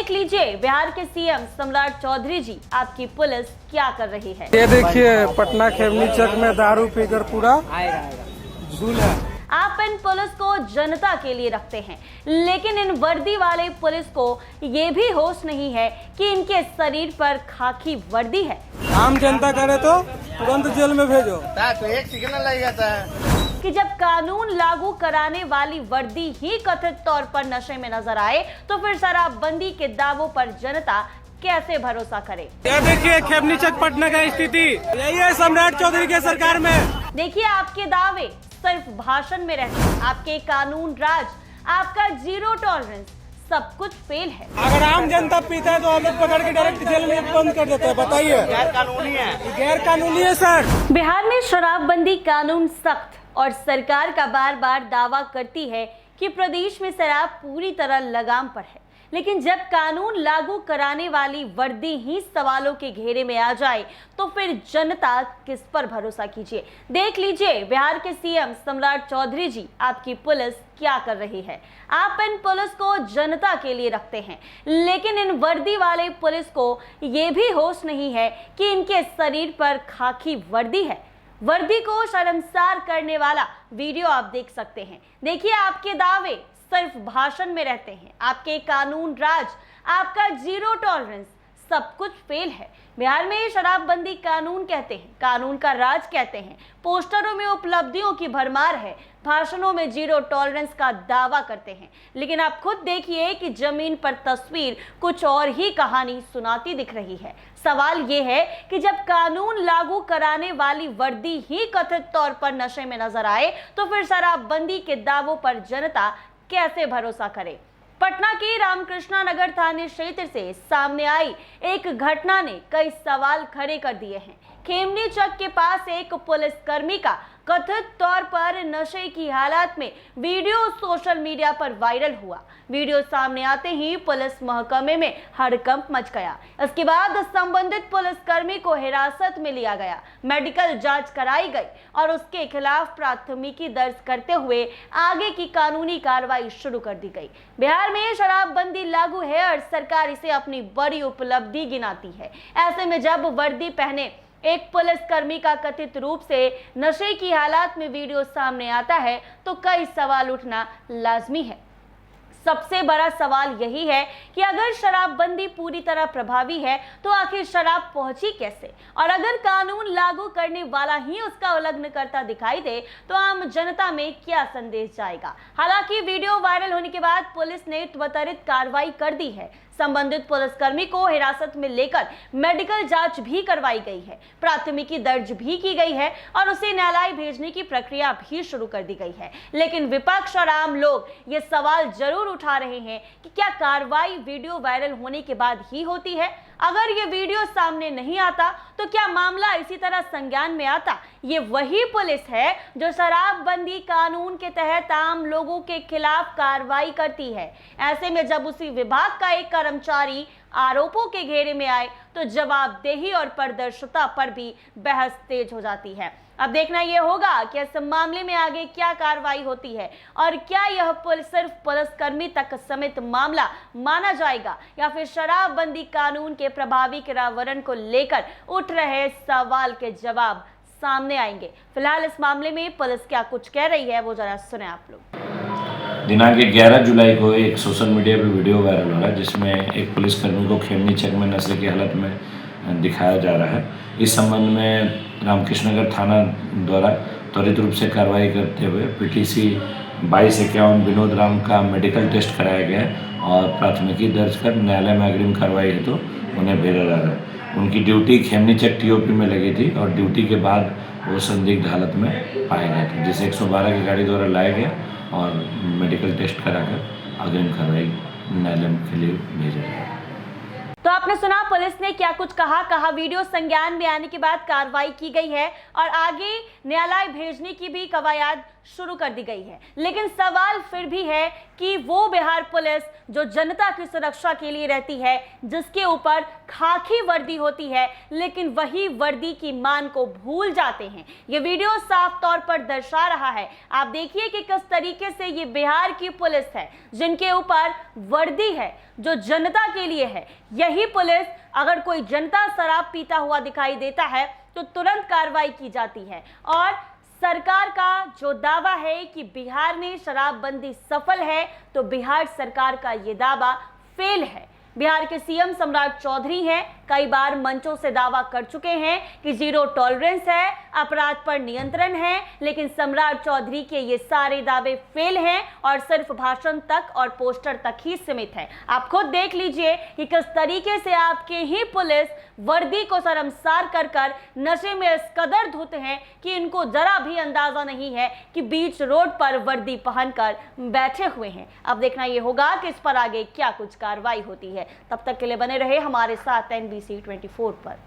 देख लीजिए बिहार के सीएम सम्राट चौधरी जी आपकी पुलिस क्या कर रही है। ये देखिए पटना खेमनी चक में दारू पीकर पूरा झूल है। आप इन पुलिस को जनता के लिए रखते हैं, लेकिन इन वर्दी वाले पुलिस को ये भी होश नहीं है कि इनके शरीर पर खाकी वर्दी है। आम जनता करे तो तुरंत जेल में भेजो। तो एक सिग्नल लग जाता है कि जब कानून लागू कराने वाली वर्दी ही कथित तौर पर नशे में नजर आए तो फिर शराबबंदी के दावों पर जनता कैसे भरोसा करे। ये देखिए खेमनी चक पटना का स्थिति यही है सम्राट चौधरी के सरकार में। देखिए आपके दावे सिर्फ भाषण में रहते हैं, आपके कानून राज, आपका जीरो टॉलरेंस सब कुछ फेल है। अगर आम जनता पीता है तो हम लोग पकड़ के डायरेक्ट जेल में बंद कर देते हैं। बताइए गैर कानूनी है। गैर कानूनी है सर। बिहार में शराबबंदी कानून सख्त और सरकार का बार बार दावा करती है कि प्रदेश में शराब पूरी तरह लगाम पर है, लेकिन जब कानून लागू कराने वाली वर्दी ही सवालों के घेरे में आ जाए तो फिर जनता किस पर भरोसा कीजिए। देख लीजिए बिहार के सीएम सम्राट चौधरी जी आपकी पुलिस क्या कर रही है। आप इन पुलिस को जनता के लिए रखते हैं, लेकिन इन वर्दी वाले पुलिस को ये भी होश नहीं है कि इनके शरीर पर खाकी वर्दी है। वर्दी को शर्मसार करने वाला वीडियो आप देख सकते हैं। देखिए आपके दावे सिर्फ भाषण में रहते हैं, आपके कानून राज, आपका जीरो टॉलरेंस सब कुछ फेल है। बिहार में शराबबंदी कानून कहते हैं, कानून का राज कहते हैं, पोस्टरों में उपलब्धियों की भरमार है, भाषणों में जीरो टॉलरेंस का दावा करते हैं, लेकिन आप खुद देखिए कि जमीन पर तस्वीर कुछ और ही कहानी सुनाती दिख रही है। सवाल ये है कि जब कानून लागू कराने वाली वर्दी ही कथित तौर पर नशे में नजर आए तो फिर शराबबंदी के दावों पर जनता कैसे भरोसा करे। पटना के रामकृष्णा नगर थाने क्षेत्र से सामने आई एक घटना ने कई सवाल खड़े कर दिए हैं। खेमनी चक के पास एक पुलिसकर्मी का कथित तौर पर नशे की हालत में वीडियो सोशल मीडिया पर वायरल हुआ। वीडियो सामने आते ही पुलिस महकमे में हड़कंप मच गया। इसके बाद संबंधित पुलिसकर्मी को हिरासत में लिया गया, मेडिकल जांच कराई गई और उसके खिलाफ प्राथमिकी दर्ज करते हुए आगे की कानूनी कार्रवाई शुरू कर दी गई। बिहार में शराबबंदी लागू है और सरकार इसे अपनी बड़ी उपलब्धि गिनाती है। ऐसे में जब वर्दी पहने एक पुलिसकर्मी का कथित रूप से नशे की हालत में वीडियो सामने आता है तो कई सवाल उठना लाजमी है। सबसे बड़ा सवाल यही है कि अगर शराबबंदी पूरी तरह प्रभावी है तो आखिर शराब पहुंची कैसे, और अगर कानून लागू करने वाला ही उसका उल्लंघन करता दिखाई दे तो आम जनता में क्या संदेश जाएगा। हालांकि वीडियो वायरल होने के बाद पुलिस ने त्वरित कार्रवाई कर दी है। संबंधित पुलिसकर्मी को हिरासत में लेकर मेडिकल जांच भी करवाई गई है, प्राथमिकी दर्ज भी की गई है और उसे न्यायालय भेजने की प्रक्रिया भी शुरू कर दी गई है। लेकिन विपक्ष और आम लोग ये सवाल जरूर उठा रहे हैं कि क्या कार्रवाई वीडियो वायरल होने के बाद ही होती है? अगर ये वीडियो सामने नहीं आता तो क्या मामला इसी तरह संज्ञान में आता? ये वही पुलिस है जो शराबबंदी कानून के तहत आम लोगों के खिलाफ कार्रवाई करती है। ऐसे में जब उसी विभाग का एक कर्मचारी आरोपों के घेरे में आए तो जवाबदेही और पारदर्शिता पर भी बहस तेज हो जाती है। अब देखना यह होगा कि इस मामले में आगे क्या कार्रवाई होती है और क्या यह सिर्फ पुलिसकर्मी तक सीमित मामला माना जाएगा या फिर शराबबंदी कानून के प्रभावी क्रियान्वयन को लेकर उठ रहे सवाल के जवाब सामने आएंगे। फिलहाल इस मामले में पुलिस क्या कुछ कह रही है वो जरा सुने आप लोग। दिनांक 11 जुलाई को एक सोशल मीडिया पर वीडियो वायरल हो रहा है जिसमें एक पुलिसकर्मी को खेमनी चक में नशे की हालत में दिखाया जा रहा है। इस संबंध में रामकृष्णनगर थाना द्वारा त्वरित रूप से कार्रवाई करते हुए पीटीसी 2251 विनोद राम का मेडिकल टेस्ट कराया गया और प्राथमिकी दर्ज कर न्यायालय में अग्रिम कार्रवाई हेतु उन्हें भेजा जा रहा है। उनकी ड्यूटी खेमनी चक टीओपी में लगी थी और ड्यूटी के बाद वो संदिग्ध हालत में पाए गए थे, जिसे 112 की गाड़ी द्वारा लाया गया और मेडिकल टेस्ट कराकर अग्रिम कार्रवाई न्यायालय के लिए भेजा गया। तो आपने सुना पुलिस ने क्या कुछ कहा वीडियो संज्ञान में आने के बाद कार्रवाई की गई है और आगे न्यायालय भेजने की भी कवायद शुरू कर दी गई है। लेकिन सवाल फिर भी है कि वो बिहार पुलिस जो जनता की सुरक्षा के लिए रहती है, जिसके ऊपर खाकी वर्दी होती है, लेकिन वही वर्दी की मान को भूल जाते हैं। ये वीडियो साफ तौर पर दर्शा रहा है। आप देखिए कि किस तरीके से ये बिहार की पुलिस है, जिनके ऊपर वर्दी है जो जनता के लिए है। यही पुलिस अगर कोई जनता शराब पीता हुआ दिखाई देता है तो तुरंत कार्रवाई की जाती है। और सरकार का जो दावा है कि बिहार में शराबबंदी सफल है, तो बिहार सरकार का ये दावा फेल है। बिहार के सीएम सम्राट चौधरी हैं, कई बार मंचों से दावा कर चुके हैं कि जीरो टॉलरेंस है, अपराध पर नियंत्रण है, लेकिन सम्राट चौधरी के ये सारे दावे फेल हैं और सिर्फ भाषण तक और पोस्टर तक ही सीमित है। आप खुद देख लीजिए कि किस तरीके से आपके ही पुलिस वर्दी को शर्मसार कर नशे में इस कदर धुत हैं कि इनको जरा भी अंदाजा नहीं है कि बीच रोड पर वर्दी पहनकर बैठे हुए हैं। अब देखना ये होगा कि इस पर आगे क्या कुछ कार्रवाई होती है। तब तक के लिए बने रहे हमारे साथ NBC 24 पर।